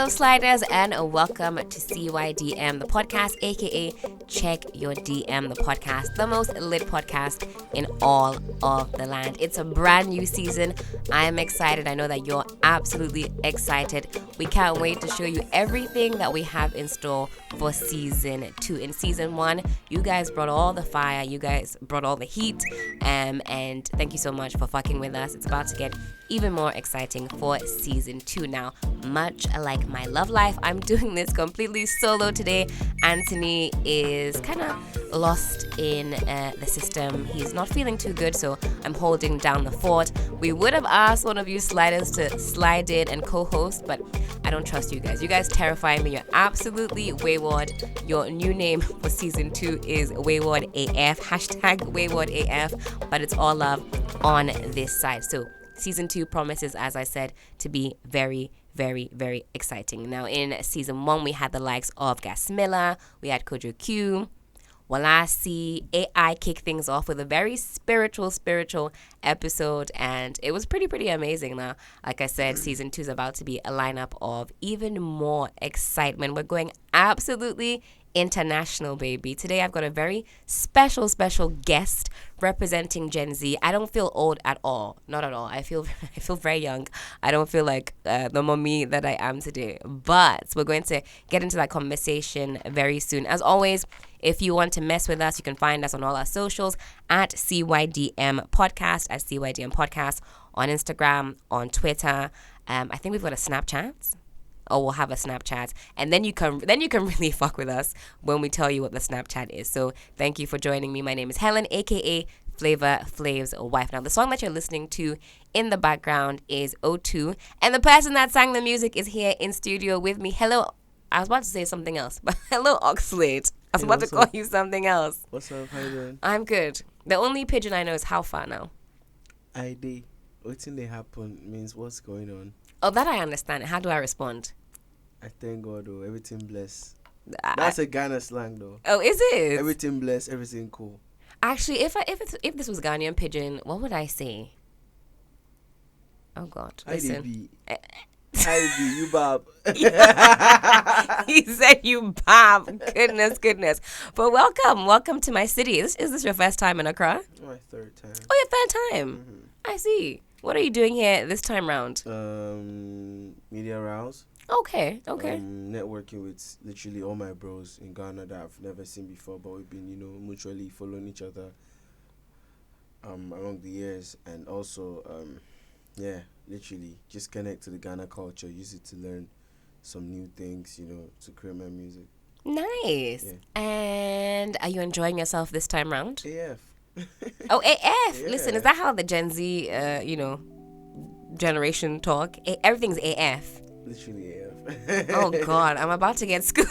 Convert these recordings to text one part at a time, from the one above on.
up, sliders, and welcome to CYDM, the podcast, aka Check Your DM, the podcast, the most lit podcast in all of the land. It's a brand new season. I am excited. I know that you're absolutely excited. We can't wait to show you everything that we have in store for season 2. In season 1, you guys brought all the fire, you guys brought all the heat, and thank you so much for fucking with us. It's about to get even more exciting for season 2. Now, much like my love life, I'm doing this completely solo today. Anthony is kind of lost in the system. He's not feeling too good, so I'm holding down the fort. We would have asked one of you sliders to slide in and co-host, but I don't trust you guys. You guys terrify me. You're absolutely wayward. Your new name for season 2 is Wayward AF, hashtag Wayward AF, but it's all love on this side. So season 2 promises, as I said, to be very, very, very exciting. Now, in season 1, we had the likes of Gyamenah, we had Kokooko, Walasi, AI kick things off with a very spiritual episode, and it was pretty amazing. Now, like I said, season 2 is about to be a lineup of even more excitement. We're going absolutely international, baby. Today I've got a very special guest representing Gen Z. I don't feel old at all. Not at all. I feel very young. I don't feel like the mommy that I am today. But we're going to get into that conversation very soon. As always, if you want to mess with us, you can find us on all our socials at CYDM Podcast, at CYDM Podcast on Instagram, on Twitter. I think we've got a Snapchat. Or we'll have a Snapchat, and then you can really fuck with us when we tell you what the Snapchat is. So thank you for joining me. My name is Helen, aka Flavor Flav's wife. Now, the song that you're listening to in the background is O2, and the person that sang the music is here in studio with me. Hello. I was about to say something else, but hello, Oxlade. I was about to call you something else. What's up? How you doing? I'm good. The only pigeon I know is how far now. ID. What's they happen means what's going on. Oh, that I understand. How do I respond? I thank God though. Everything blessed. That's a Ghana slang though. Oh, is it? Everything blessed. Everything cool. Actually, if this was Ghanaian pidgin, what would I say? Oh God, listen. IDB, you bab. He said you bab. Goodness. But welcome to my city. Is this your first time in Accra? My third time. Oh, your third time. Mm-hmm. I see. What are you doing here this time round? Media rounds. Okay. Networking with literally all my bros in Ghana that I've never seen before, but we've been, mutually following each other along the years, and also literally just connect to the Ghana culture, use it to learn some new things, to create my music. Nice. Yeah. And are you enjoying yourself this time round? AF. Oh, AF. Yeah. Listen, is that how the Gen Z generation talk? Everything's AF. Literally AF. Oh God, I'm about to get school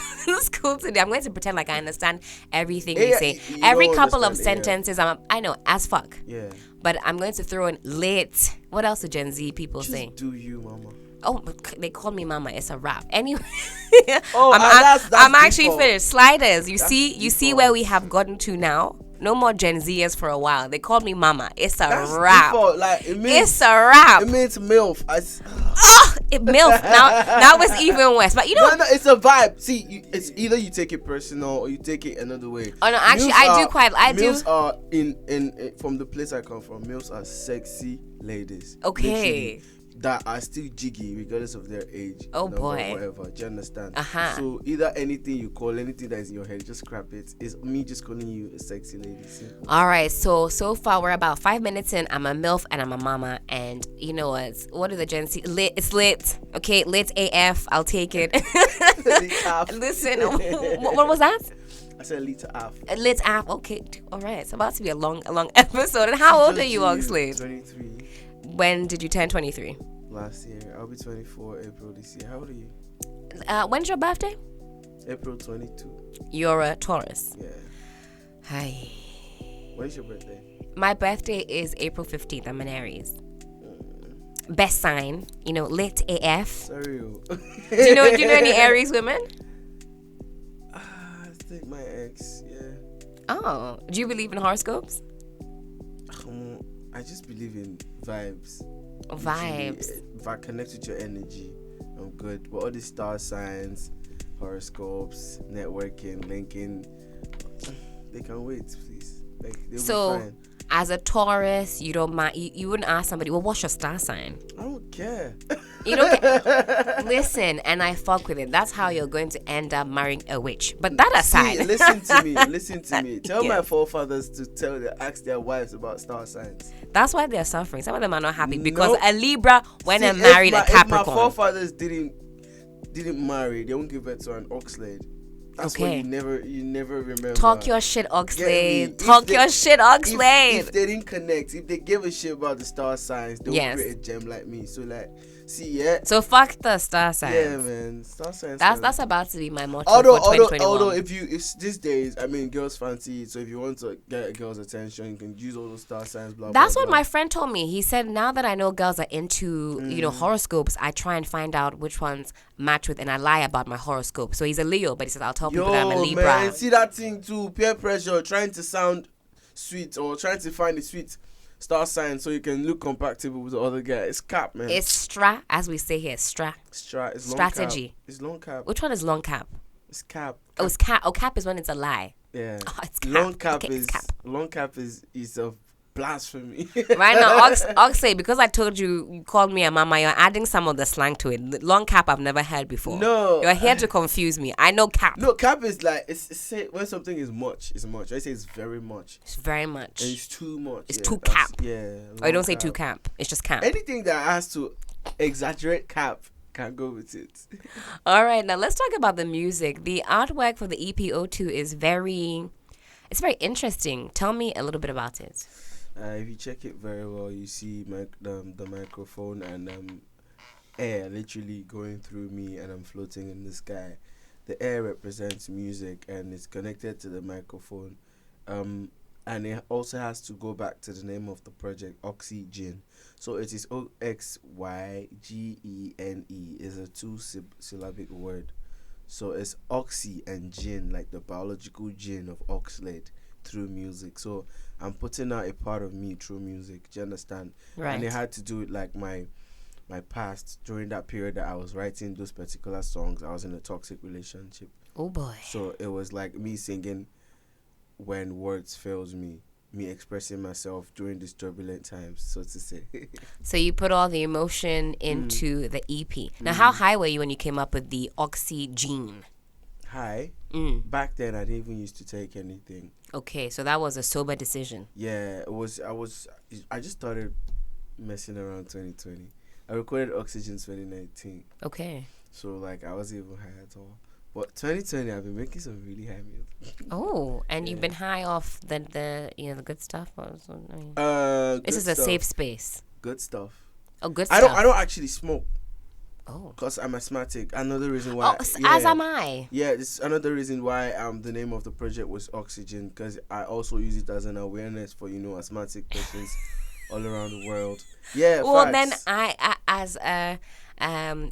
today. I'm going to pretend like I understand everything you say. Every couple of sentences, I know, as fuck. Yeah. But I'm going to throw in lit. What else do Gen Z people Just say? do you, mama. Oh, they call me mama. It's a rap. Anyway, that's I'm actually default. finished. Sliders, you That's see default. where we have gotten to now. No more Gen Zers for a while. They called me mama. It's a That's rap. Default. Like, It's a rap. It means MILF. MILF. Now it's even worse. But No, it's a vibe. See, it's either you take it personal or you take it another way. Oh no, actually, MILFs are in from the place I come from. MILFs are sexy ladies. Okay. Literally, that are still jiggy regardless of their age. Oh boy. Whatever. Do you understand? Uh-huh. So either anything you call, anything that is in your head, just scrap it. It's me just calling you a sexy lady. See? All right. So far we're about 5 minutes in. I'm a MILF and I'm a mama. And you know what are the Gen Z? Lit. It's lit. Okay. Lit AF. I'll take it. Listen. What was that? I said Lita Af. Lit AF. Okay. All right. It's about to be a long episode. And how old are you, Oxlade? 23. When did you turn 23? Last year. I'll be 24 April this year. How old are you? When's your birthday? April 22. You're a Taurus. Yeah. Hi. When is your birthday? My birthday is April 15th. I'm an Aries. Best sign. Lit AF. Sorry. Do you know any Aries women? I think my ex, yeah. Oh. Do you believe in horoscopes? I just believe in vibes. Vibes. If I connect with your energy, I'm good. But all these star signs, horoscopes, networking, linking, they can wait, please. Like, they'll be fine. As a Taurus, you don't mind. You wouldn't ask somebody, well, what's your star sign? I don't care. You don't care. Listen, and I fuck with it. That's how you're going to end up marrying a witch. But that aside, listen to me. Tell my forefathers to ask their wives about star signs. That's why they're suffering. Some of them are not happy because a Libra went and married a Capricorn. If my forefathers didn't marry, they won't give birth to an Oxlade. That's why you never remember. Talk your shit, Oxlade. Talk your shit, Oxlade. If they didn't connect, if they give a shit about the star signs, they would create a gem like me. So like, So fuck the star signs. Yeah, man. Star signs. That's about to be my motto for 2021. Although it's these days, I mean, girls fancy it. So if you want to get a girl's attention, you can use all those star signs. That's what my friend told me. He said now that I know girls are into horoscopes, I try and find out which ones match with, and I lie about my horoscope. So he's a Leo, but he says I'll tell people that I'm a Libra. Man, see that thing too, peer pressure, trying to sound sweet or trying to find a sweet star sign so you can look compatible with the other guy. It's cap, man. It's as we say here. It's strategy. Strategy. It's long cap. Which one is long cap? It's cap. Oh, it's cap. Oh, cap is when it's a lie. Yeah. Oh, it's cap. Long cap is a blasphemy. Right now, Oxlade, because I told you called me a mama, you're adding some of the slang to it. Long cap I've never heard before. No. You're here to confuse me. I know cap. No, cap is like, it's when something is much, it's much. I say it's very much. It's very much. And it's too much. It's too cap. Yeah. Or you don't say too cap. It's just cap. Anything that has to exaggerate cap can go with it. All right, now let's talk about the music. The artwork for the EP O2 is very interesting. Tell me a little bit about it. If you check it very well, you see the microphone and air literally going through me, and I'm floating in the sky. The air represents music and it's connected to the microphone. And it also has to go back to the name of the project, Oxygen. So it is Oxygene. Is a two-syllabic word. So it's oxy and gin, like the biological gin of Oxlade, through music. So I'm putting out a part of me through music. Do you understand? Right. And it had to do with like my past during that period that I was writing those particular songs. I was in a toxic relationship. Oh boy. So it was like me singing when words fails me expressing myself during these turbulent times, so to say. So you put all the emotion into the EP. Now, how high were you when you came up with the Oxygen? High? Back then, I didn't even used to take anything. Okay, so that was a sober decision. Yeah, it was. I just started messing around 2020. I recorded Oxygen 2019. Okay. So, like, I wasn't even high at all. But 2020, I've been making some really high music. Oh, and you've been high off the good stuff? This is a safe space. Good stuff. Oh, good stuff. I don't actually smoke. Oh. Because I'm asthmatic. Another reason why. As am I. Yeah, it's another reason why the name of the project was Oxygen, because I also use it as an awareness for, asthmatic patients all around the world. Yeah, well, facts. Then I as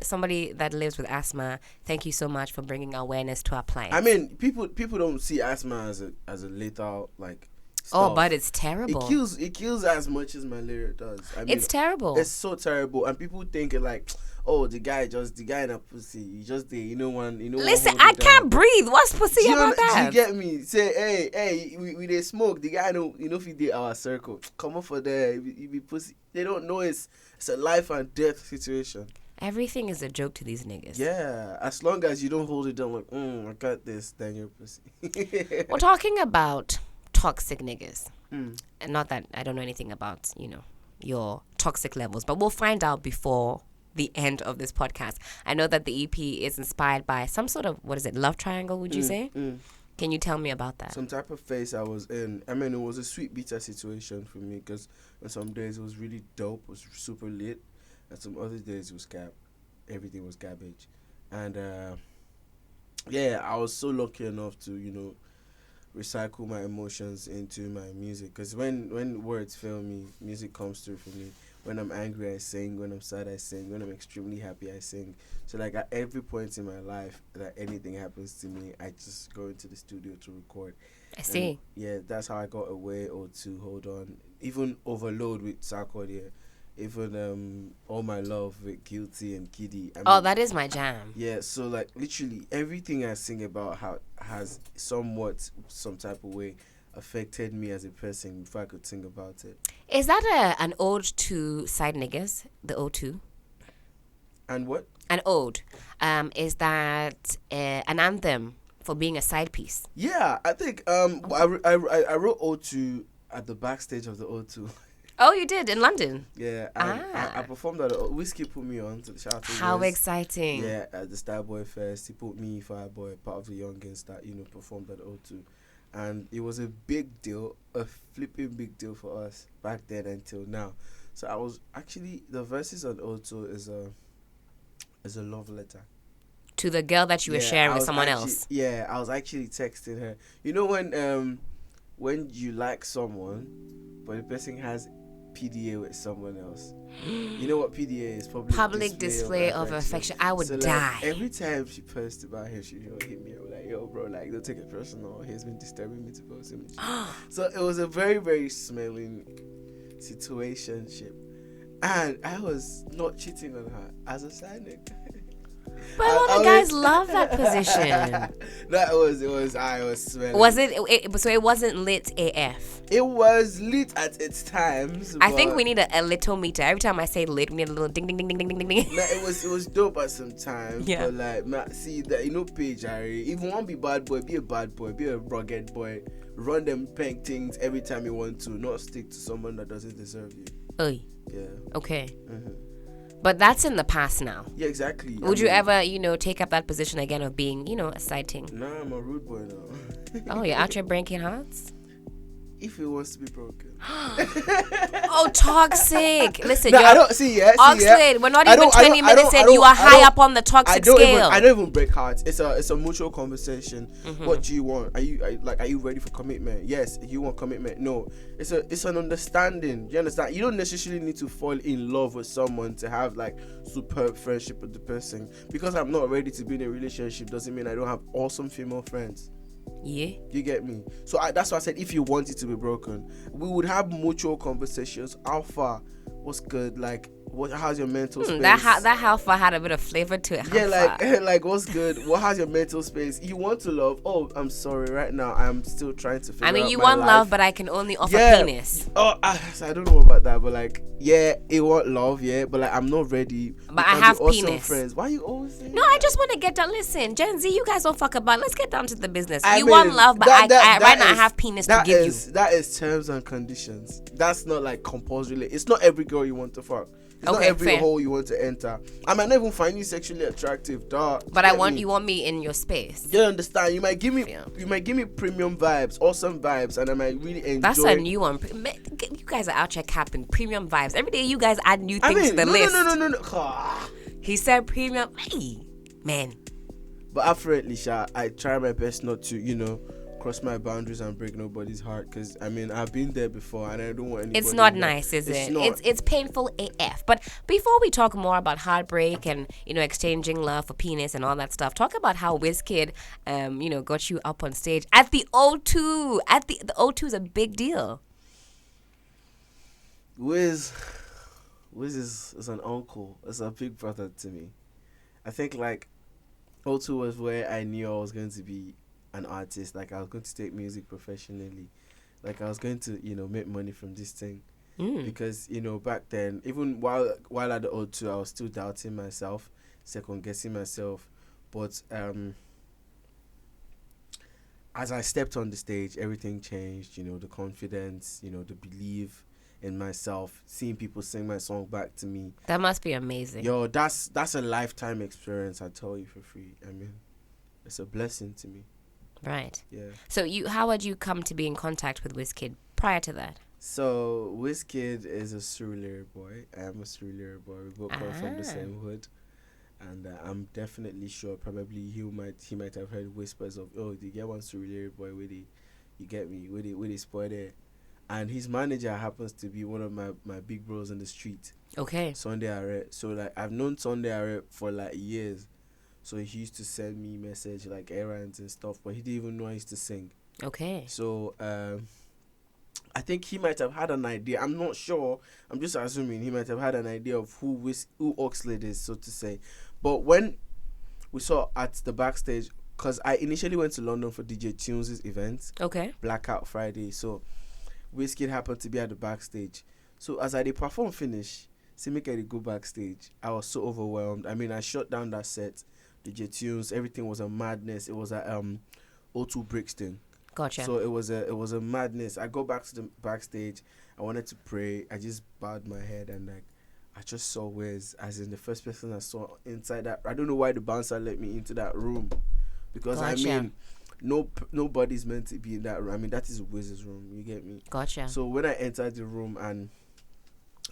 somebody that lives with asthma, thank you so much for bringing awareness to our plight. I mean, people don't see asthma as a lethal like stuff. Oh, but it's terrible. It kills as much as malaria does. I mean, it's terrible. It's so terrible, and people think it like, oh, the guy in a pussy. He just there, Listen, I can't breathe. What's pussy about that? Do you get me? Say, hey, we they smoke. The guy if he did our circle, come up for there. He be pussy. They don't know it's a life and death situation. Everything is a joke to these niggas. Yeah, as long as you don't hold it down like, I got this, then you're pussy. We're talking about toxic niggas. And not that I don't know anything about, your toxic levels, but we'll find out before the end of this podcast. I know that the EP is inspired by some sort of, love triangle, would you say? Can you tell me about that? Some type of phase I was in. I mean, it was a sweet bitter situation for me, because on some days it was really dope, it was super lit. And some other days it was everything was garbage. And I was so lucky enough to, recycle my emotions into my music. Because when words fail me, music comes through for me. When I'm angry, I sing. When I'm sad, I sing. When I'm extremely happy, I sing. So like at every point in my life that anything happens to me, I just go into the studio to record. I see. And, yeah, that's how I got Away or to Hold On. Even Overload with Sarkodie. even All My Love with Guilty and Kiddy. Oh, that is my jam. Yeah, so like literally everything I sing about has somewhat some type of way affected me as a person before I could think about it. Is that an ode to side niggas, the O2? And what? An ode. Is that an anthem for being a side piece? Yeah, I think I wrote O2 at the backstage of the O2. Oh, you did in London? Yeah, I performed at Whiskey put me on. To shout out to How Wiz. exciting! Yeah, at the Starboy Fest, he put me, Fireboy, part of the youngins that performed at O2, and it was a big deal, a flipping big deal for us back then until now. So I was actually the verses on O2 is a love letter to the girl that you were sharing with someone else. Yeah, I was actually texting her. You know when you like someone, but the person has PDA with someone else. You know what PDA is? Public display of affection. I would die. Every time she posts about him, she hit me up like, yo, bro, like, don't take it personal. He's been disturbing me to post him. So it was a very, very smelling situationship. And I was not cheating on her as a side nigga. But a lot of guys love that position. I was smelling. Was it so it wasn't lit AF? It was lit at its times. I think we need a little meter. Every time I say lit, we need a little ding ding ding ding ding ding ding. Nah, it was dope at some times. Yeah. But like, see that page, Harry. If you want to be bad boy, be a bad boy, be a rugged boy. Run them pink things every time you want to. Not stick to someone that doesn't deserve you. Oy. Yeah. Okay. Mm-hmm. But that's in the past now. Yeah, exactly. Would you ever, take up that position again of being, a side ting? Nah, I'm a rude boy now. Oh, you're out here breaking hearts? If it wants to be broken. Oh, toxic. Listen, I don't see. Yeah, Oxlade, we're not even 20 minutes in. You are high up on the toxic scale. I don't even break hearts. It's a mutual conversation. Mm-hmm. What do you want? Are you ready for commitment? Yes. You want commitment? No. It's an understanding. You understand? You don't necessarily need to fall in love with someone to have like superb friendship with the person. Because I'm not ready to be in a relationship doesn't mean I don't have awesome female friends. Yeah. You get me? So that's why I said if you want it to be broken, we would have mutual conversations. How far? What's good? Like, how's your mental space? That how far had a bit of flavor to it. Yeah, like what's good? How's your mental space? You want to love? Oh, I'm sorry. Right now, I'm still trying to figure out you my want life. love, but I can only offer penis. Oh, I don't know about that, but like, yeah, it want love, yeah, but like, I'm not ready. But I have awesome penis. Friends. Why you always saying No, that? I just want to get down. Listen, Gen Z, you guys don't fuck about. Let's get down to the business. You want love, but right now I have penis to give you. That is terms and conditions. That's not like compulsory. It's not every girl you want to fuck. It's not every hole you want to enter. I might not even find you sexually attractive, dog. But you want me in your space. You understand? You might give me premium vibes, awesome vibes, and I might really enjoy. That's a new one. You guys are out here capping premium vibes. Every day you guys add new things to the list. No. He said premium. Hey, man. But apparently, I try my best not to, cross my boundaries and break nobody's heart, because I've been there before and I don't want anybody. It's not nice, is it? It's painful AF. But before we talk more about heartbreak and exchanging love for penis and all that stuff, talk about how Wizkid got you up on stage at the O2. The O2 is a big deal. Wiz is an uncle. It's a big brother to me. I think like O2 was where I knew I was going to be an artist. Like I was going to take music professionally. Like I was going to make money from this thing. Because back then, even while at the O2, I was still doubting myself, second guessing myself. But as I stepped on the stage, everything changed. The confidence, the belief in myself, seeing people sing my song back to me. That must be amazing. Yo, that's a lifetime experience. I tell you for free. It's a blessing to me. Right. Yeah. So how would you come to be in contact with Wizkid prior to that? So Wizkid is a Surulere boy. I am a Surulere boy. We both come from the same hood, and I'm definitely sure probably he might have heard whispers of, oh, you get one Surulere boy with it, you get me with it spoil there, and his manager happens to be one of my big bros in the street. Okay. Sunday Arep. So like I've known Sunday Arep for like years. So he used to send me message like errands and stuff, but he didn't even know I used to sing. Okay. So I think he might have had an idea. I'm not sure. I'm just assuming he might have had an idea of who Oxlade is, so to say. But when we saw at the backstage, because I initially went to London for DJ Tunez' event, Blackout Friday. So Wizkid happened to be at the backstage. So as I did perform finish, see me get to go backstage. I was so overwhelmed. I mean, I shut down that set. DJ Tunez, everything was a madness. It was a O2 Brixton. Gotcha. So it was a madness. I go back to the backstage. I wanted to pray. I just bowed my head and like I just saw Wiz as in the first person I saw inside that. I don't know why the bouncer let me into that room, because Gotcha. I mean, nobody's meant to be in that room. I mean, that is Wiz's room. You get me? Gotcha. So when I entered the room and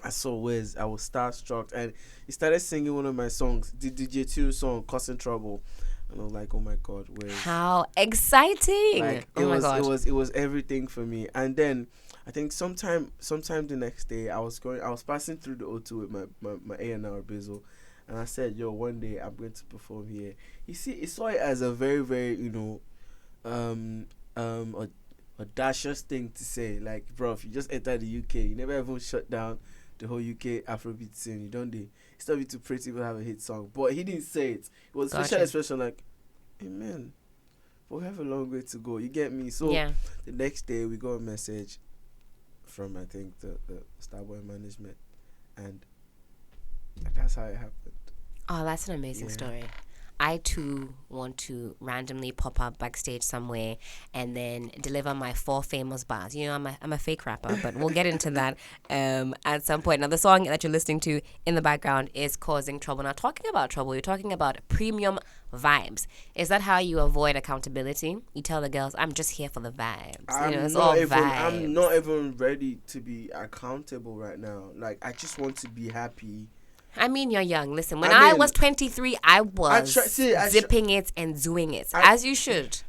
I saw Wiz, I was starstruck, and he started singing one of my songs, the DJ Tunez song, "Causing Trouble." And I was like, oh my God, Wiz. How exciting. Like, oh my God. It was everything for me. And then I think sometime the next day I was passing through the O2 with my A&R Bizzle, and I said, yo, one day I'm going to perform here. He saw it as a very, very, audacious thing to say. Like, bro, if you just entered the UK, you never even shut down the whole UK Afrobeat scene. You don't do. It's not too pretty to have a hit song, but he didn't say it. It was a special expression, like, amen. But we have a long way to go. You get me? So the next day we got a message from, I think, the Starboy management, and that's how it happened. Oh, that's an amazing story. I too want to randomly pop up backstage somewhere and then deliver my 4 famous bars. You know, I'm a fake rapper, but we'll get into that at some point. Now, the song that you're listening to in the background is Causing Trouble. Now, talking about trouble, you're talking about premium vibes. Is that how you avoid accountability? You tell the girls, I'm just here for the vibes. I'm not even ready to be accountable right now. Like, I just want to be happy. I mean, you're young. Listen, when I was 23, I was zipping it and doing it, as you should.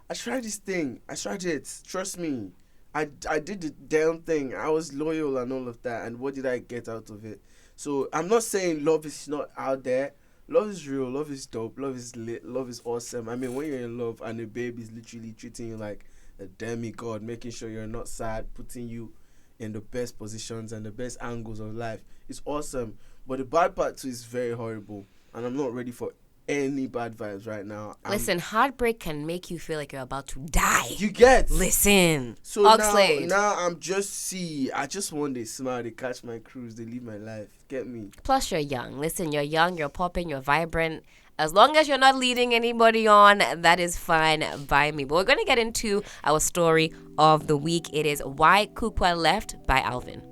I tried this thing. I tried it. Trust me. I did the damn thing. I was loyal and all of that. And what did I get out of it? So I'm not saying love is not out there. Love is real. Love is dope. Love is lit. Love is awesome. I mean, when you're in love and a babe is literally treating you like a demigod, making sure you're not sad, putting you in the best positions and the best angles of life, it's awesome. But the bad part too is very horrible, and I'm not ready for any bad vibes right now. Listen, heartbreak can make you feel like you're about to die. You get? Listen. So Oxlade. now I'm just I just want they smile, they catch my cruise, they live my life. Get me? Plus you're young. Listen, you're young, you're popping, you're vibrant. As long as you're not leading anybody on, that is fine by me. But we're going to get into our story of the week. It is Why Kukwa Left by Alvin.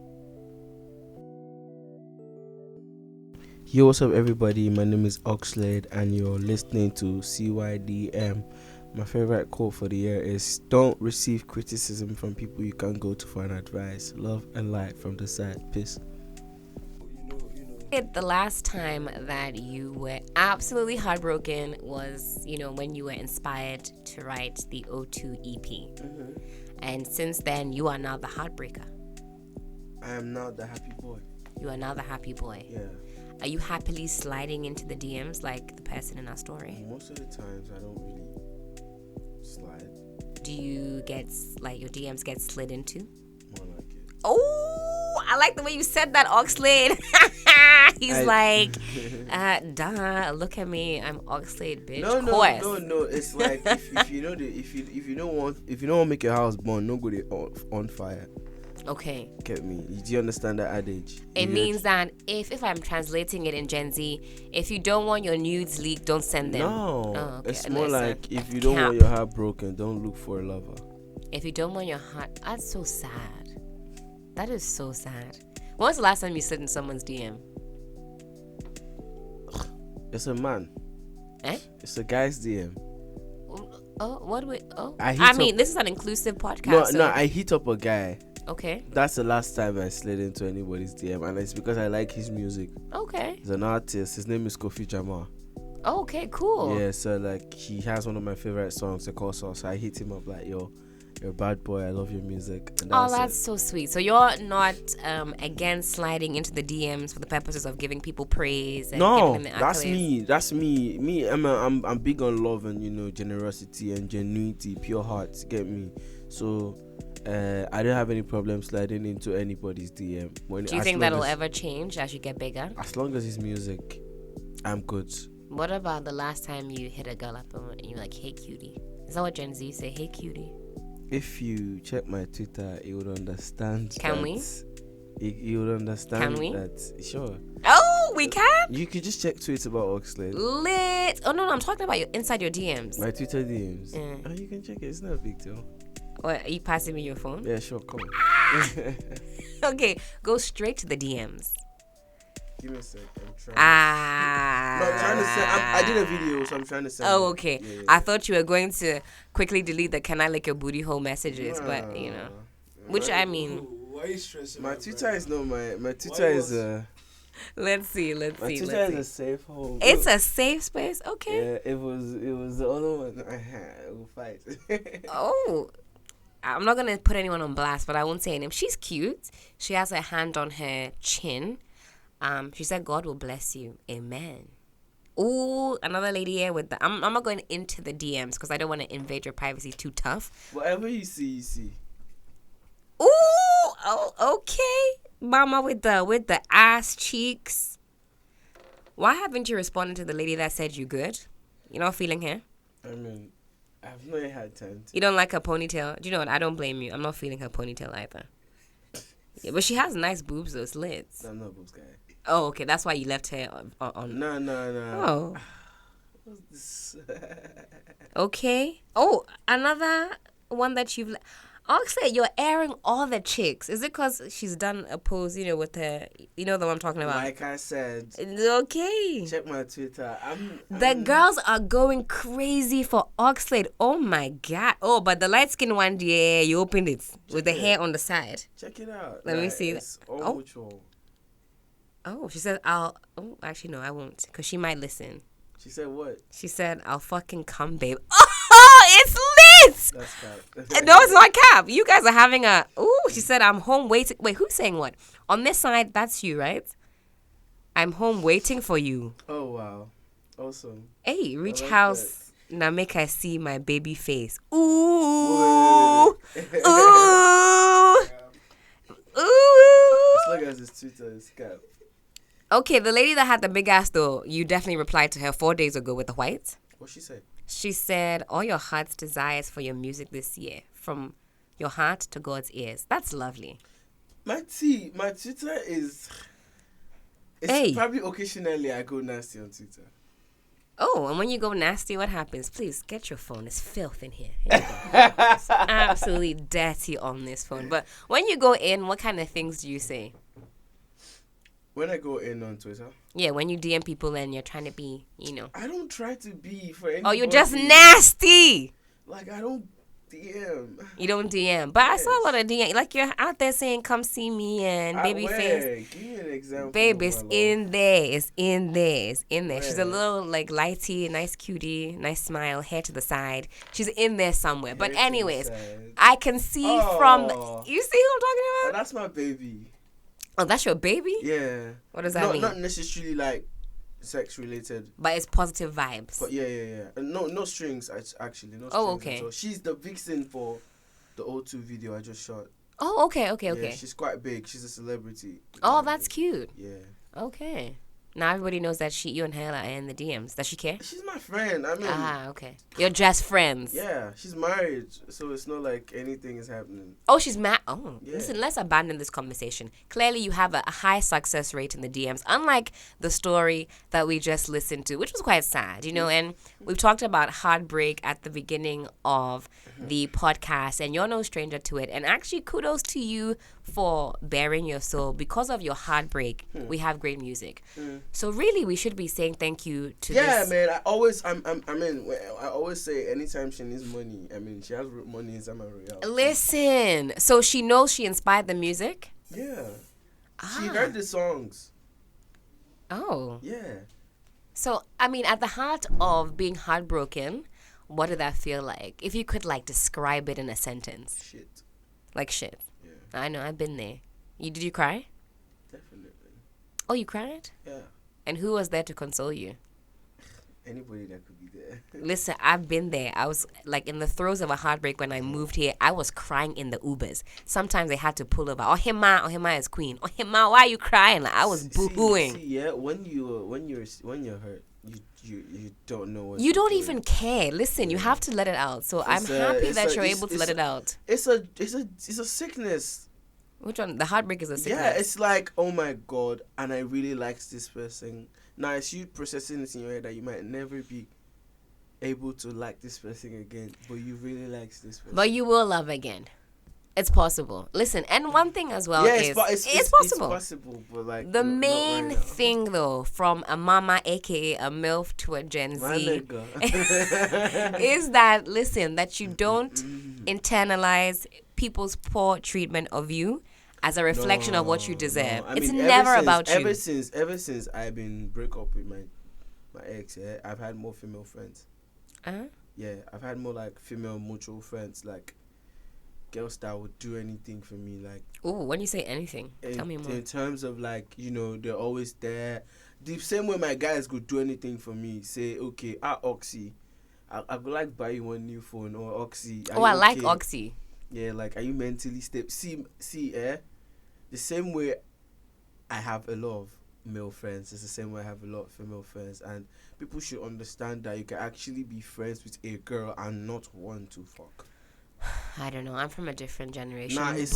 Yo, what's up, everybody? My name is Oxlade, and you're listening to CYDM. My favorite quote for the year is, don't receive criticism from people you can't go to for an advice. Love and light from the side. Peace. The last time that you were absolutely heartbroken was, when you were inspired to write the O2 EP. Mm-hmm. And since then, you are now the heartbreaker. I am now the happy boy. You are now the happy boy. Yeah. Are you happily sliding into the DMs like the person in our story? Most of the times, I don't really slide. Do you get, your DMs get slid into? More like it. Oh, I like the way you said that, Oxlade. He's duh, look at me. I'm Oxlade, bitch. No. It's like if you don't want to make your house burn, no go there on fire. Okay. Get me? Do you understand that adage? It means that if I'm translating it in Gen Z, if you don't want your nudes leaked, don't send them. No. Oh, okay. It's more like if you don't want your heart broken, don't look for a lover. If you don't want your heart, that's so sad. That is so sad. When was the last time you slid in someone's DM? It's a man. Eh? It's a guy's DM. Oh, what do we? Oh, this is an inclusive podcast. No, I hit up a guy. Okay. That's the last time I slid into anybody's DM, and it's because I like his music. Okay. He's an artist. His name is Kofi Jamar. Okay, cool. Yeah, so he has one of my favorite songs, Ekorso. So I hit him up like, yo, you're a bad boy. I love your music. And that's so sweet. So you're not against sliding into the DMs for the purposes of giving people praise and giving them the accolades? That's me. I'm big on love and generosity and genuinity, pure heart. Get me? So I don't have any problem sliding into anybody's DM. Do you think that'll ever change as you get bigger? As long as it's music, I'm good. What about the last time you hit a girl up and you're like, hey cutie? Is that what Gen Z say? Hey cutie? If you check my Twitter, you would understand. Can we? You would understand. Can we? That. Sure. Oh, we can? You could just check tweets about Oxlade. Lit. Oh, no, I'm talking about inside your DMs. My Twitter DMs. Mm. Oh, you can check it. It's not a big deal. Or are you passing me your phone? Yeah, sure. Come. Okay, go straight to the DMs. Give me a sec. I'm trying. Ah. No, I'm trying to send. I did a video, so I'm trying to send. Oh, okay. Yeah. I thought you were going to quickly delete the "Can I lick your booty hole" messages, but you know, which I mean. Why are you stressing? My Twitter is not my Twitter is Let's see. my Twitter is a safe home. It's a safe space. Okay. Yeah, it was the other one. We'll fight. Oh. I'm not gonna put anyone on blast, but I won't say her name. She's cute. She has her hand on her chin. She said, "God will bless you, amen." Ooh, another lady here with the. I'm not going into the DMs because I don't want to invade your privacy too tough. Whatever you see, you see. Ooh, oh, okay, mama with the ass cheeks. Why haven't you responded to the lady that said you good? You're not feeling her. I mean, I've not had time to. You don't like her ponytail. Do you know what? I don't blame you. I'm not feeling her ponytail either. Yeah, but she has nice boobs, those slits. I'm not a boobs guy. Oh, okay. That's why you left her on. No. Oh. What's this? Okay. Oh, another one that you've. Oxlade, you're airing all the chicks. Is it because she's done a pose, with her, the one I'm talking about? Like I said. Okay. Check my Twitter. The girls are going crazy for Oxlade. Oh my God. Oh, but the light skin one, yeah, you opened it with the hair on the side. Check it out. Let me see. It's all mutual. Oh, she said, actually, no, I won't, because she might listen. She said what? She said, I'll fucking come, babe. Oh, it's lit! That's cap. No, it's not cap. You guys are having she said, I'm home waiting. Wait, who's saying what? On this side, that's you, right? I'm home waiting for you. Oh, wow. Awesome. Hey, reach like house. Now make I see my baby face. Ooh. Ooh. Ooh. Ooh. As long as it's Twitter, it's cap. Okay, the lady that had the big ass, though, you definitely replied to her 4 days ago with the white. What she said? She said, all your heart's desires for your music this year, from your heart to God's ears. That's lovely. My Twitter is... Probably occasionally I go nasty on Twitter. Oh, and when you go nasty, what happens? Please, get your phone. It's filth in here. Here you go. It's absolutely dirty on this phone. But when you go in, what kind of things do you say? When I go in on Twitter? Yeah, when you DM people and you're trying to be, I don't try to be for anybody. Oh, you're just nasty. Like, I don't DM. You don't DM. But yes. I saw a lot of DM. Like, you're out there saying, come see me and babyface. Give me an example. Babe, it's in there. It's in there. It's in there. Where? She's a little, like, lighty, nice cutie, nice smile, hair to the side. She's in there somewhere. But anyways, I can see from... You see who I'm talking about? Oh, that's my baby. Oh, that's your baby? Yeah. What does that mean? Not necessarily like sex related. But it's positive vibes. But yeah. No strings actually. No strings. Oh, okay. So she's the vixen for the O2 video I just shot. Oh, okay. Yeah, she's quite big. She's a celebrity. Oh, that's cute. Yeah. Okay. Now everybody knows that you and Helen are in the DMs. Does she care? She's my friend. I mean. Okay. You're just friends. Yeah, she's married, so it's not like anything is happening. Oh, she's mad. Oh, yeah. Listen, let's abandon this conversation. Clearly, you have a high success rate in the DMs, unlike the story that we just listened to, which was quite sad, and we've talked about heartbreak at the beginning of the podcast, and you're no stranger to it. And actually, kudos to you for bearing your soul. Because of your heartbreak, we have great music. So really, we should be saying thank you to this. Yeah, man. I always say anytime she needs money, she has money inside my royalty. Listen, so she knows she inspired the music? Yeah. She heard the songs. Oh. Yeah. So, at the heart of being heartbroken, what did that feel like? If you could, describe it in a sentence. Shit. Like shit. Yeah. I know, I've been there. Did you cry? Definitely. Oh, you cried? Yeah. And who was there to console you? Anybody that could be there. Listen, I've been there. I was like in the throes of a heartbreak when I moved here. I was crying in the Ubers. Sometimes they had to pull over. Ohema is queen. Ohema, why are you crying? Like, I was boohooing. See, yeah, when you're hurt, you don't know what You don't doing. even care. Listen, you have to let it out. So I'm happy that you're able to let it out. It's a sickness. Which one? The heartbreak is a sickness. Yeah, it's like, oh my God, and I really like this person. Now it's you processing this in your head that you might never be able to like this person again, but you really like this person. But you will love again. It's possible. Listen, and one thing as well is it's possible. It's possible, but like the not main right now. thing though, from a mama, aka a MILF, to a Gen My Z, nigga. is that that you don't internalize people's poor treatment of you as a reflection of what you deserve. No. It's never about you. Ever since I've been break up with my ex, yeah, I've had more female friends. Yeah, I've had more like female mutual friends, like girls that would do anything for me. Like, oh, when you say anything, tell me more. In terms of like, they're always there. The same way my guys could do anything for me. Say, okay, Oxy, I would like buy you one new phone, or Oxy. I like Oxy. Yeah, like, are you mentally stable? See, the same way I have a lot of male friends, it's the same way I have a lot of female friends, and people should understand that you can actually be friends with a girl and not want to fuck. I don't know. I'm from a different generation. Nah, it's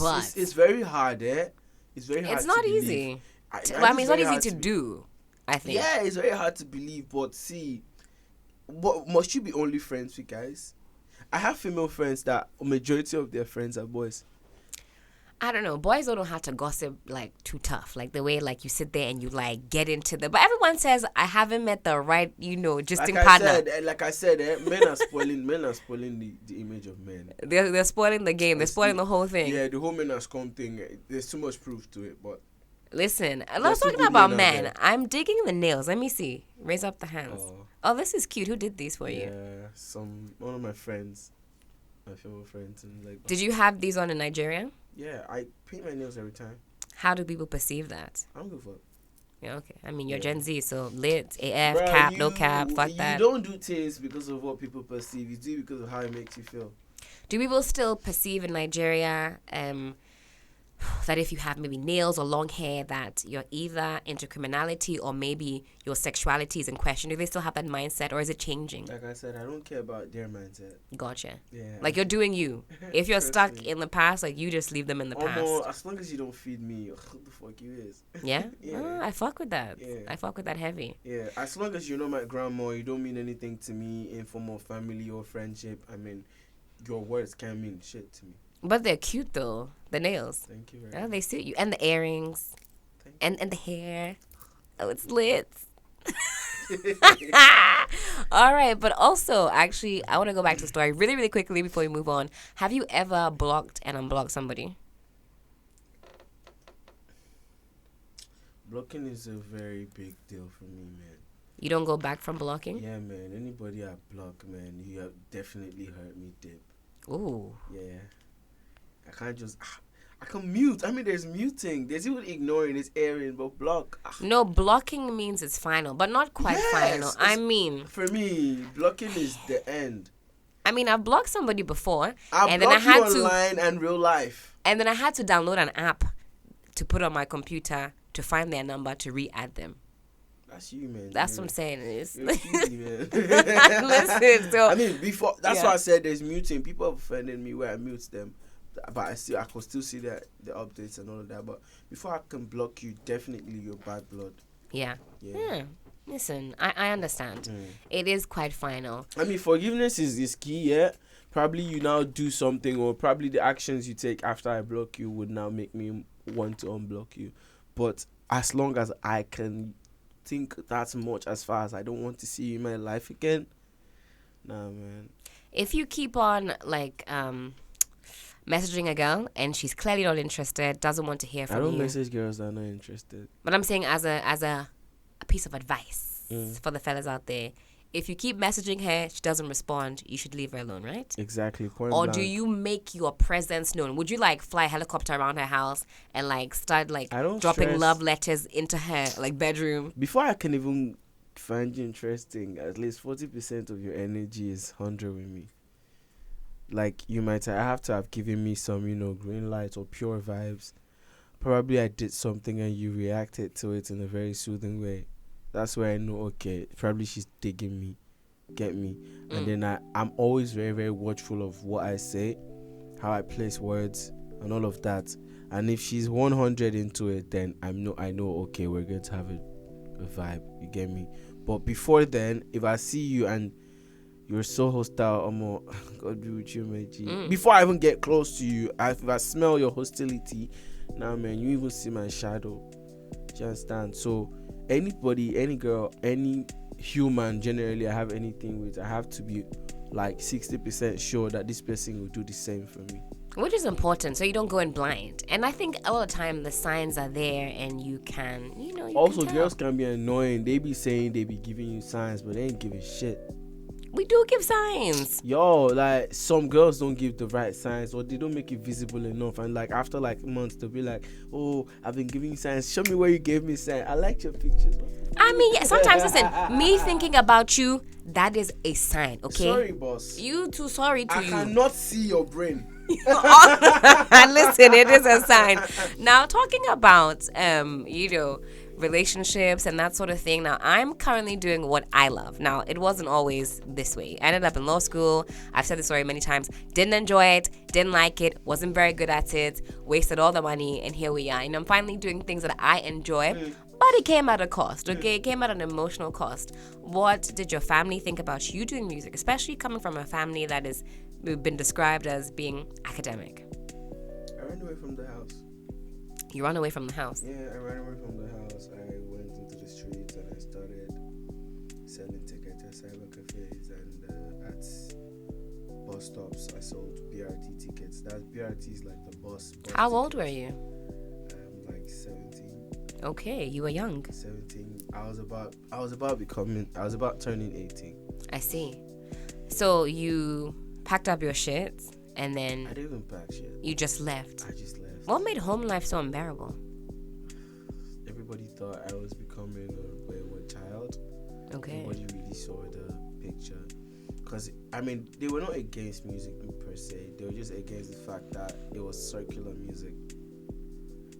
very hard, It's very hard. It's not easy. It's not easy to do, I think. Yeah, it's very hard to believe, but see, must you be only friends with guys? I have female friends that a majority of their friends are boys. I don't know. Boys don't know how to gossip like too tough. Like the way like you sit there and you like get into the. But everyone says I haven't met the right, just partner. Like I said, men are spoiling the image of men. They're spoiling the game. They're spoiling the whole thing. Yeah, the whole men are scum thing. There's too much proof to it, but. Listen, let's talk about men. I'm digging the nails. Let me see. Raise up the hands. Oh, this is cute. Who did these for you? Yeah, one of my friends, my female friends, and like. Did you have these on in Nigeria? Yeah, I paint my nails every time. How do people perceive that? I don't give a fuck. Yeah, okay. I mean, you're Gen Z, so lit, AF, cap, no cap, fuck that. You don't do things because of what people perceive. You do it because of how it makes you feel. Do people still perceive in Nigeria that if you have maybe nails or long hair that you're either into criminality or maybe your sexuality is in question? Do they still have that mindset, or is it changing? Like I said, I don't care about their mindset. Gotcha. Yeah. Like you're doing you. If you're stuck in the past, like you just leave them in the past. As long as you don't feed me, who the fuck you is? Yeah? Yeah. I fuck with that. Yeah. I fuck with that heavy. Yeah. As long as you're not my grandma, you don't mean anything to me in form of family or friendship. I mean, your words can't mean shit to me. But they're cute though. The nails. Thank you very much. They suit you. And the earrings. And the hair. Oh, it's lit. All right. But also, actually, I want to go back to the story really, really quickly before we move on. Have you ever blocked and unblocked somebody? Blocking is a very big deal for me, man. You don't go back from blocking? Yeah, man. Anybody I block, man, you have definitely hurt me deep. Ooh. Yeah. I can't just... I can mute. I mean, there's muting. There's even ignoring, there's airing, but block. No, blocking means it's final, but not quite final. I mean... For me, blocking is the end. I mean, I've blocked somebody before. I've blocked you online and real life. And then I had to download an app to put on my computer to find their number to re-add them. That's you, man. That's what I'm saying. You're cutie, man. Listen, so... I mean, before... That's why I said there's muting. People have offended me where I mute them. But I could still see the updates and all of that. But before I can block you, definitely you're bad blood. Yeah. Listen, I understand. It is quite final. I mean, forgiveness is key, yeah? Probably you now do something, or probably the actions you take after I block you would now make me want to unblock you. But as long as I can think that much, as far as I don't want to see you in my life again, nah, man. If you keep on, like... messaging a girl and she's clearly not interested, doesn't want to hear from you. I don't message girls that are not interested. But I'm saying as a piece of advice for the fellas out there, if you keep messaging her, she doesn't respond, you should leave her alone, right? Exactly. Point or blank. do you make your presence known? Would you like fly a helicopter around her house and like start like dropping love letters into her like bedroom? Before I can even find you interesting, at least 40% of your energy is 100 with me. Like, you might have to have given me some, green light or pure vibes. Probably I did something and you reacted to it in a very soothing way. That's where I know, okay, probably she's digging me, get me. And then I'm always very, very watchful of what I say, how I place words, and all of that. And if she's 100 into it, then I know, okay, we're going to have a vibe, you get me. But before then, if I see you and you're so hostile, God be with you, my G. Before I even get close to you, if I smell your hostility, now, man, you even see my shadow. Do you understand? So anybody, any girl, any human generally I have anything with, I have to be like 60% sure that this person will do the same for me. Which is important, so you don't go in blind. And I think all the time the signs are there and you can, also, can tell. girls can be annoying. They be saying they be giving you signs, but they ain't giving shit. We do give signs. Yo, like, some girls don't give the right signs, or they don't make it visible enough. And like after like months, they'll be like, "Oh, I've been giving you signs. Show me where you gave me signs. I liked your pictures." I mean, yeah, sometimes, listen, me thinking about you, that is a sign, okay? Sorry, boss. You too, sorry to you. I cannot see your brain. Listen, it is a sign. Now, talking about, relationships and that sort of thing. Now, I'm currently doing what I love. Now, it wasn't always this way. I ended up in law school. I've said this story many times. Didn't enjoy it. Didn't like it. Wasn't very good at it. Wasted all the money. And here we are. And I'm finally doing things that I enjoy. But it came at a cost, okay? It came at an emotional cost. What did your family think about you doing music, especially coming from a family that is been described as being academic? I ran away from the house. You ran away from the house? Yeah, I ran away from the house. I went into the streets and I started selling tickets at cyber cafes and at bus stops. I sold BRT tickets. That BRT is like the bus. How old were you? Like 17. Okay, you were young. 17. I was about turning 18. I see. So you packed up your shit and then I didn't even pack shit. You just left. I just left. What made home life so unbearable? Everybody thought I was becoming a wayward child. Okay. Nobody really saw the picture. Because, I mean, they were not against music per se. They were just against the fact that it was circular music.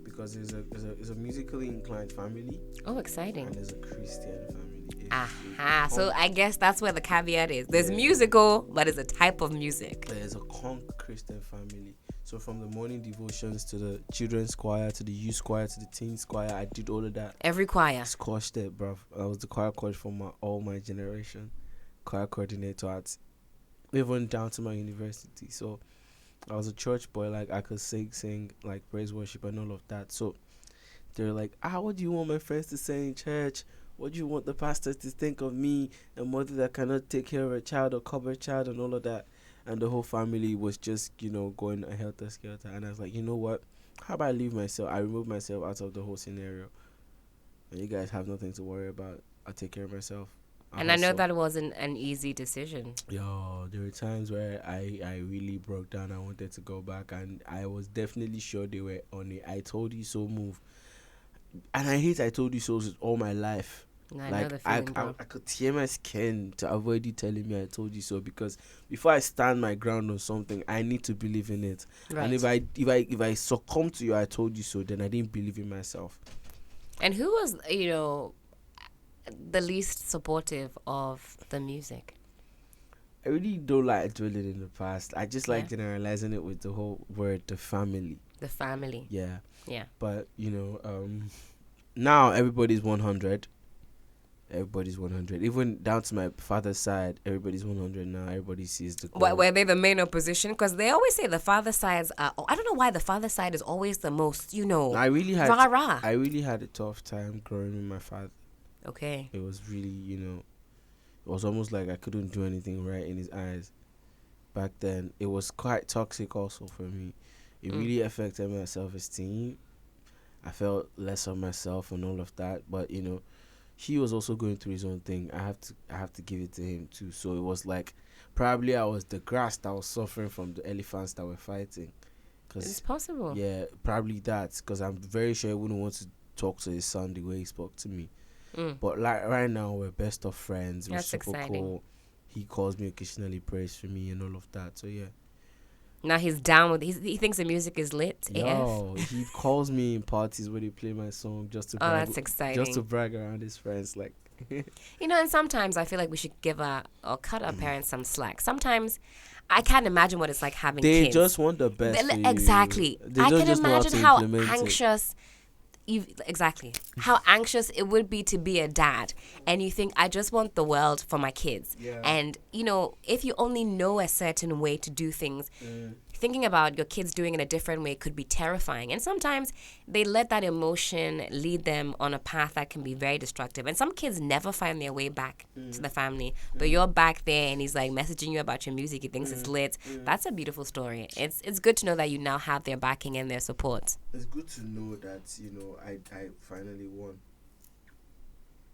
Because it's a musically inclined family. Oh, exciting. And there's a Christian family. Aha. So I guess that's where the caveat is. There's musical, but it's a type of music. There's a Christian family. So from the morning devotions to the children's choir, to the youth choir, to the teens choir, I did all of that. Every choir. Squashed it, bruv. I was the choir coach for all my generation. Choir coordinator at even down to my university. So I was a church boy. Like, I could sing like praise worship and all of that. So they're like, what do you want my friends to say in church? What do you want the pastors to think of me, a mother that cannot take care of a child or cover a child and all of that? And the whole family was just, going a helter-skelter. And I was like, you know what? How about I leave myself? I remove myself out of the whole scenario. And you guys have nothing to worry about. I'll take care of myself. And I know that wasn't an easy decision. Yo, there were times where I really broke down. I wanted to go back. And I was definitely sure they were on it. I told you so move. And I hate I told you so all my life. I know the feeling, I could tear my skin to avoid you telling me I told you so, because before I stand my ground on something, I need to believe in it. Right. And if I succumb to you I told you so, then I didn't believe in myself. And who was the least supportive of the music? I really don't like dwelling in the past. I just like generalizing it with the whole word the family. The family. Yeah. But now everybody's 100. Everybody's 100. Even down to my father's side, everybody's 100 now. Everybody sees the goal. Were they the main opposition? Because they always say the father sides are... I don't know why the father side is always the most, I really had rah-rah. I really had a tough time growing with my father. Okay. It was really, it was almost like I couldn't do anything right in his eyes. Back then, it was quite toxic also for me. It really affected my self-esteem. I felt less of myself and all of that. But, he was also going through his own thing. I have to give it to him too. So it was like probably I was the grass that was suffering from the elephants that were fighting. It's possible. Yeah, probably that, because I'm very sure he wouldn't want to talk to his son the way he spoke to me. But like right now, we're best of friends. We're That's super exciting. cool. He calls me occasionally, prays for me, and all of that. So yeah. Now he's down with. He thinks the music is lit. AF. Yo, he calls me in parties where they play my song just to Oh, brag, that's exciting. just to brag around his friends. Like, You know, and sometimes I feel like we should give or cut our parents some slack. Sometimes I can't imagine what it's like having they kids. just want the best. For you. Exactly. They I don't can just know imagine to how implement it. anxious how anxious it would be to be a dad, and you think, I just want the world for my kids. Yeah. And you know, if you only know a certain way to do things, thinking about your kids doing it a different way could be terrifying. And sometimes they let that emotion lead them on a path that can be very destructive. And some kids never find their way back to the family. But you're back there and he's like messaging you about your music. He thinks it's lit. That's a beautiful story. It's good to know that you now have their backing and their support. It's good to know that, you know, I finally won.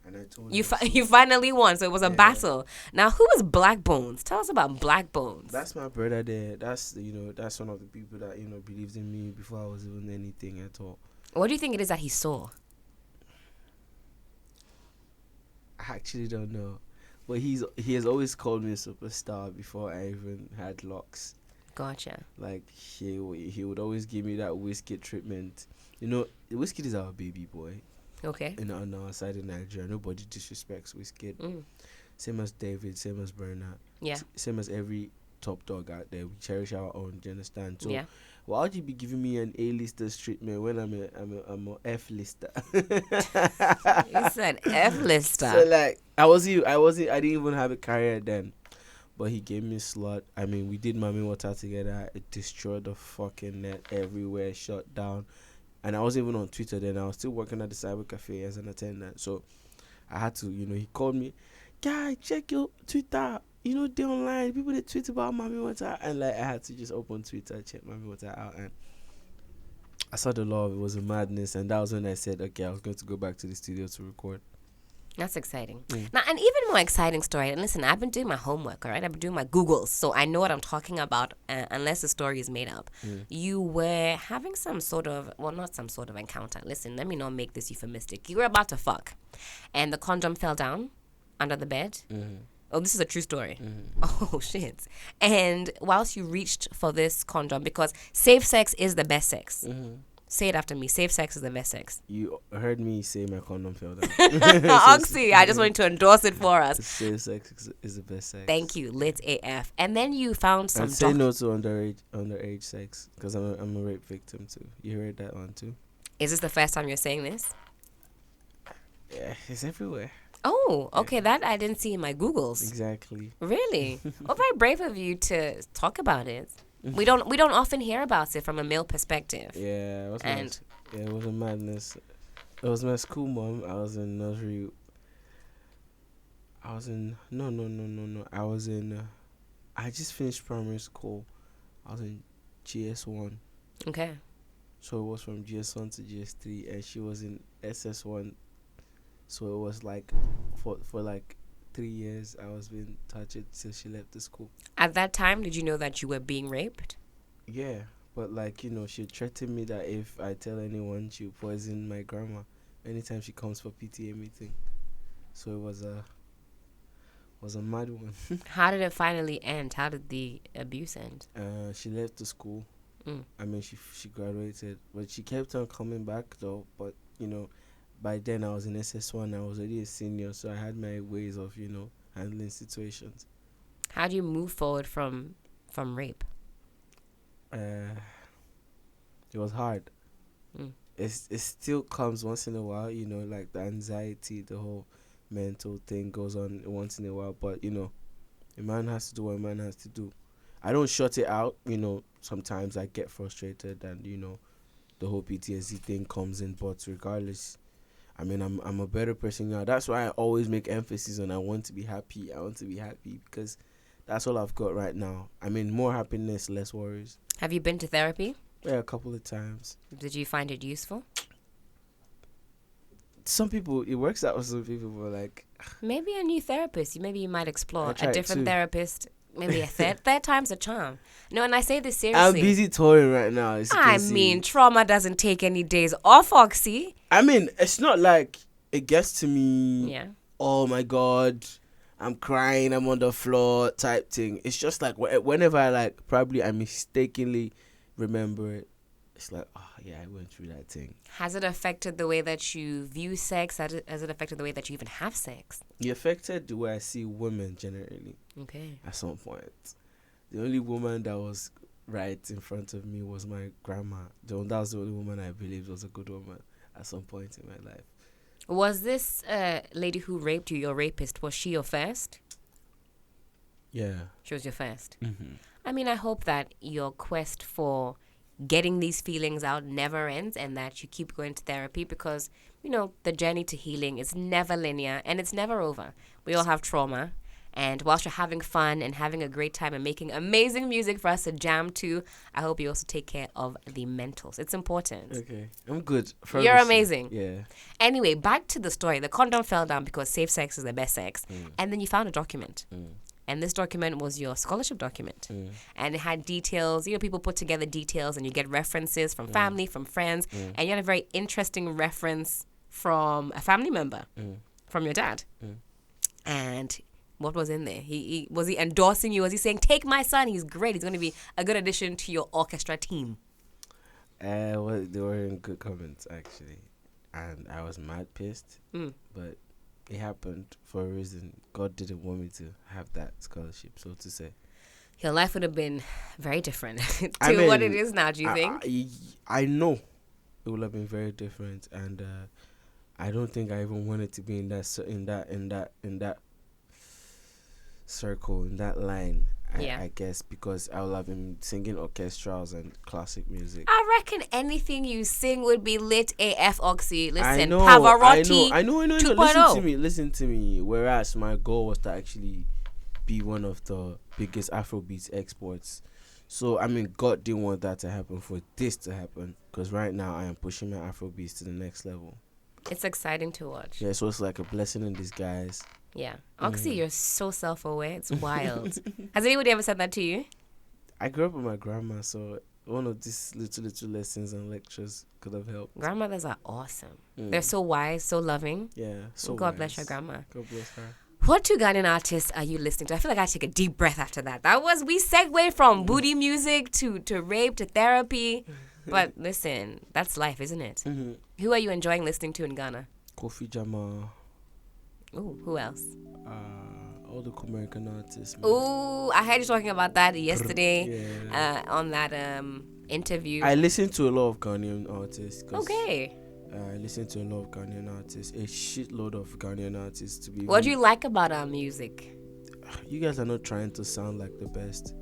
And I told You him, you finally won, so it was a Yeah. battle. Now, who is Blaqbonez? Tell us about Blaqbonez. that's my brother there. That's, you know, that's one of the people that, you know, believes in me before I was even anything at all. What do you think it is that he saw? I actually don't know, but he has always called me a superstar before I even had locks. Gotcha. Like he would always give me that whiskey treatment. You know, Whiskey is our baby boy. Okay. On our side in Nigeria, nobody disrespects Whiskey. Same as David, same as Bernard. Yeah. Same as every top dog out there. We cherish our own. Do you understand? So Yeah. why would you be giving me an A-lister's treatment when I'm a F-lister? You said F-lister. So like I didn't even have a career then. But he gave me a slot. I mean, we did Mami Water together. It destroyed the fucking net everywhere, shut down. And I wasn't even on Twitter then. I was still working at the cyber cafe as an attendant. So I had to, you know, he called me, guy, check your Twitter. You know, they're online. People that tweet about Mami Water. And like I had to just open Twitter, check Mami Water out. And I saw the love. It was a madness. And that was when I said, okay, I was going to go back to the studio to record. That's exciting. Now, an even more exciting story. And listen, I've been doing my homework, all right? I've been doing my Googles, so I know what I'm talking about, unless the story is made up. You were having some sort of, well, not some sort of encounter. Listen, let me not make this euphemistic. You were about to fuck, and the condom fell down under the bed. Oh, this is a true story. Oh, shit. And whilst you reached for this condom, because safe sex is the best sex. Say it after me. Safe sex is the best sex. You heard me say my condom fell down. Oxy, I just wanted to endorse it for us. Safe sex is the best sex. Thank you, lit AF. And then you found some. And say no to underage sex, because I'm a rape victim too. You heard that one too? Is this the first time you're saying this? Yeah, it's everywhere. Oh, okay. That I didn't see in my Googles. Exactly. Really? Well, very brave of you to talk about it. We don't often hear about it from a male perspective. Yeah, it was a madness. It was my school mom. I was in nursery. I just finished primary school. I was in GS1. Okay. So it was from GS1 to GS3, and she was in SS1. So it was like for like 3 years I was being touched till she left the school. At that time, did you know that you were being raped? Yeah, but like, you know, she threatened me that if I tell anyone, she'll poison my grandma anytime she comes for PTA meeting. So it was a mad one. How did it finally end? How did the abuse end? She left the school. I mean, she graduated, but she kept on coming back though. But you know, by then I was in SS1. I was already a senior, so I had my ways of, you know, handling situations. How do you move forward from rape? It was hard. It still comes once in a while, you know, like the anxiety, the whole mental thing goes on once in a while. But you know, a man has to do what a man has to do. I don't shut it out, you know. Sometimes I get frustrated, and you know, the whole PTSD thing comes in. But regardless, I mean, I'm a better person now. That's why I always make emphasis on I want to be happy. I want to be happy because that's all I've got right now. I mean, more happiness, less worries. Have you been to therapy? Yeah, a couple of times. Did you find it useful? Some people, it works out with some people, but like... Maybe a new therapist. Maybe you might explore a different too. therapist. Maybe a third time's a charm. No, and I say this seriously. I'm busy touring right now. I mean, trauma doesn't take any days off, Oxy. I mean, it's not like it gets to me. Yeah. Oh my God, I'm crying, I'm on the floor type thing. It's just like whenever I mistakenly remember it, it's like, oh yeah, I went through that thing. Has it affected the way that you view sex? Has it affected the way that you even have sex? It affected the way I see women generally. Okay. At some point, the only woman that was right in front of me was my grandma. That was the only woman I believed was a good woman at some point in my life. Was this lady who raped you, your rapist, was she your first? Yeah. She was your first. Mm-hmm. I mean, I hope that your quest for getting these feelings out never ends and that you keep going to therapy because, you know, the journey to healing is never linear and it's never over. We all have trauma. And whilst you're having fun and having a great time and making amazing music for us to jam to, I hope you also take care of the mentals. It's important. Okay. I'm good. You're amazing. Yeah. Anyway, back to the story. The condom fell down because safe sex is the best sex. And then you found a document. And this document was your scholarship document. And it had details. You know, people put together details and you get references from family, from friends. And you had a very interesting reference from a family member, from your dad. And what was in there? Was he endorsing you? Was he saying, take my son, he's great, he's going to be a good addition to your orchestra team? Well, they were in good comments, actually. And I was mad pissed. But it happened for a reason. God didn't want me to have that scholarship, so to say. Your life would have been very different to what it is now, do you think? I know it would have been very different. And I don't think I even wanted to be in that circle, in that line, I guess, because I would have been singing orchestrals and classic music. I reckon anything you sing would be lit AF Oxy. Listen, I know. Pavarotti. Listen to me. Whereas my goal was to actually be one of the biggest Afrobeats exports. So, I mean, God didn't want that to happen for this to happen, because right now I am pushing my Afrobeats to the next level. It's exciting to watch. Yeah, so it's like a blessing in disguise. Yeah. Oxy, you're so self-aware. It's wild. Has anybody ever said that to you? I grew up with my grandma, so one of these little lessons and lectures could have helped. Grandmothers are awesome. They're so wise, so loving. Yeah, so God wise. bless your grandma. God bless her. What two Ghanaian artists are you listening to? I feel like I take a deep breath after that. We segued from booty music to rape to therapy. But listen, that's life, isn't it? Who are you enjoying listening to in Ghana? Kofi, Jamar. Ooh, who else? All the American artists. Man. Ooh, I heard you talking about that yesterday. Yeah. On that interview. I listen to a lot of Ghanaian artists. Okay. I listen to a lot of Ghanaian artists. A shitload of Ghanaian artists, to be. What do you like about our music? You guys are not trying to sound like the best.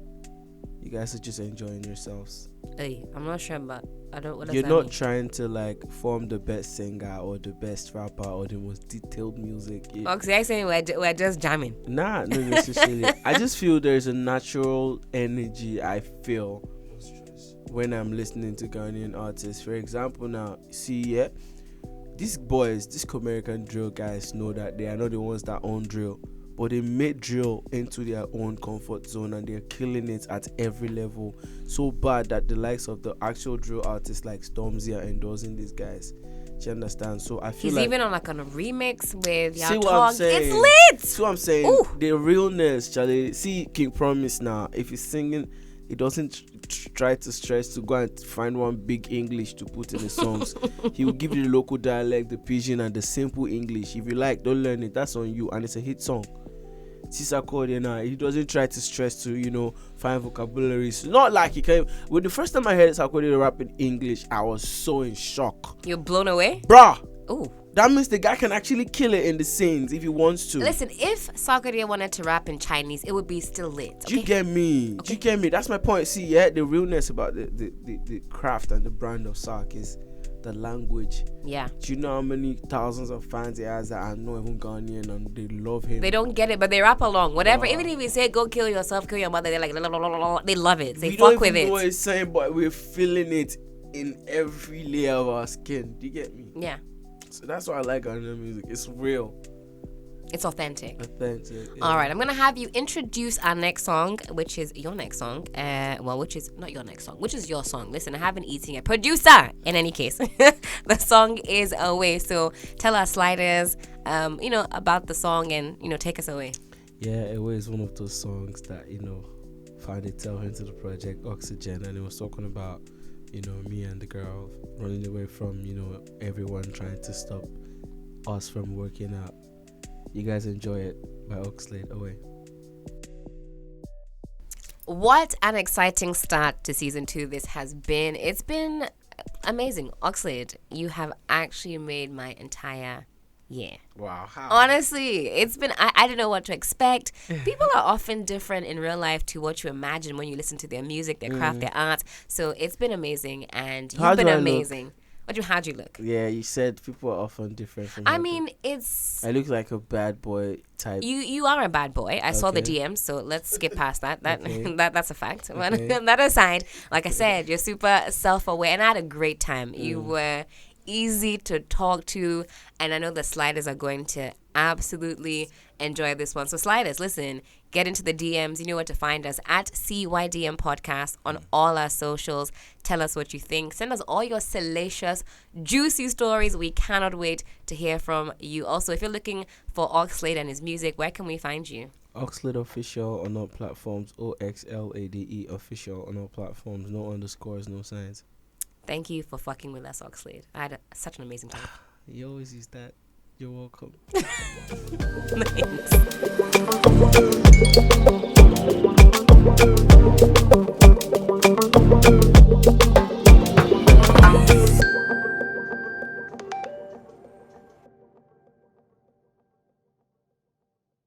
You guys are just enjoying yourselves. Hey, I'm not sure about. I don't. What does You're that not mean? trying to like form the best singer or the best rapper or the most detailed music. Oxy, I saying we're just jamming. Nah, not necessarily. I just feel there's a natural energy I feel when I'm listening to Ghanaian artists. For example, now, see, these boys, these American drill guys know that they are not the ones that own drill, but they made drill into their own comfort zone and they're killing it at every level. So bad that the likes of the actual drill artists like Stormzy are endorsing these guys. Do you understand? So I feel He's like even on like on a remix with see Young what I'm Talk. saying? It's lit. See what I'm saying? Ooh. The realness, Charlie. See King Promise now. If he's singing, he doesn't try to stress to go and find one big English to put in the songs. He will give you the local dialect, the pidgin, and the simple English. If you like, don't learn it. That's on you, and it's a hit song. Sisakode now, he doesn't try to stress to, find vocabularies. Not like he came. When the first time I heard Sakode rap in English, I was so in shock. You're blown away? Bruh! Ooh. That means the guy can actually kill it in the scenes if he wants to. Listen, if Sarkodie wanted to rap in Chinese, it would be still lit. Okay? Do you get me? Okay. Do you get me? That's my point. See, the realness about the craft and the brand of Sark is the language. Yeah. Do you know how many thousands of fans he has that are not even Ghanaian and they love him? They don't get it, but they rap along. Whatever. Even if we say, go kill yourself, kill your mother, they're like, la, la, la, la, la. They love it. They fuck with it. We don't even know what he's saying, but we're feeling it in every layer of our skin. Do you get me? Yeah. So that's why I like Ghanaian music. It's real. It's authentic. Authentic. Yeah. All right, I'm gonna have you introduce our next song, which is your next song. Which is not your next song, which is your song. Listen, I haven't eaten yet. Producer, in any case, the song is Away. So tell our sliders, about the song and take us away. Yeah, Away is one of those songs that found itself into the project Oxygen, and it was talking about me and the girl running away from everyone trying to stop us from working out. You guys enjoy it by Oxlade. Away. What an exciting start to season 2 this has been. It's been amazing. Oxlade, you have actually made my entire year. Wow. How? Honestly, it's been, I don't know what to expect. People are often different in real life to what you imagine when you listen to their music, their craft, their art. So it's been amazing, and you've been amazing. How'd you look? Yeah, you said people are often different from I mean, it's... I look like a bad boy type. You are a bad boy. I saw the DMs, so let's skip past that. That's a fact. Okay. But that aside, like I said, you're super self-aware, and I had a great time. You were easy to talk to, and I know the sliders are going to absolutely enjoy this one. So sliders, listen, get into the DMs. You know where to find us at CYDM Podcast on all our socials. Tell us what you think. Send us all your salacious, juicy stories. We cannot wait to hear from you. Also, if you're looking for Oxlade and his music, where can we find you? Oxlade Official on all platforms. OXLADE Official on all platforms. No underscores, no signs. Thank you for fucking with us, Oxlade. I had such an amazing time. You always use that. You're welcome. Thanks.